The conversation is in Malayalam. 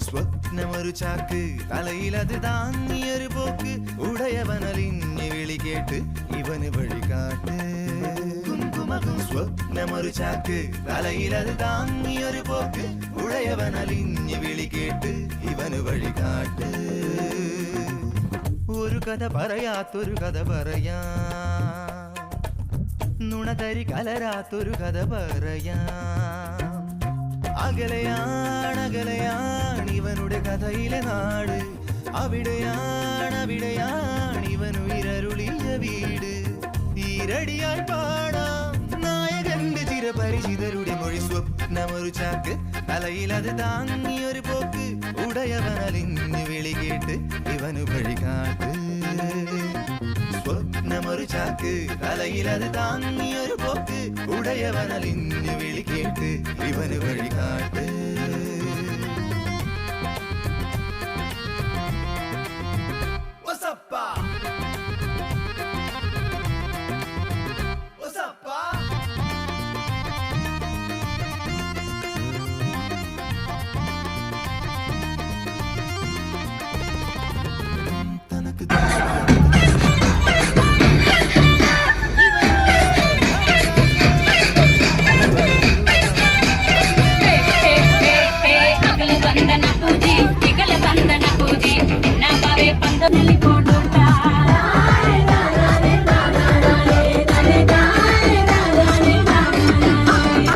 സ്വപ്നമൊരു ചാക്ക് തലയിലത് താങ്ങിയൊരു പോക്ക് ഉടയവനലിഞ്ഞ് വിളി കേട്ട് ഇവന് വഴികാട്ട് സ്വപ്നമൊരു ചാക്ക് തലയിലത് താങ്ങിയൊരു പോക്ക് ഉടയവനലിഞ്ഞ് വിളി കേട്ട് ഇവന് വഴികാട്ട് ഒരു കഥ പറയാത്തൊരു കഥ പറയാ നുണതരി കലരാത്തൊരു കഥ പറയാ അകലെയാണ് ഇവനുടെ കഥയിലെ നാട് അവിടെയാണ് ഇവനുയരരുളിയ വീട് ഈരടിയായി പാടാം നായകന്റെ ചിരപരിചിതരുടെ മൊഴി സ്വപ്നമൊരു ചാക്ക് തലയിലത് താങ്ങിയൊരു പോക്ക് ഉടയവനലിഞ്ഞ് വിളി കേട്ട് ഇവനു വഴികാട്ട് സ്വപ്നമൊരു ചാക്ക് തലയിലത് താങ്ങിയൊരു പോക്ക് ഉടയവനലിഞ്ഞ് വിളി കേട്ട് ഇവന് വഴികാട്ട് Pandana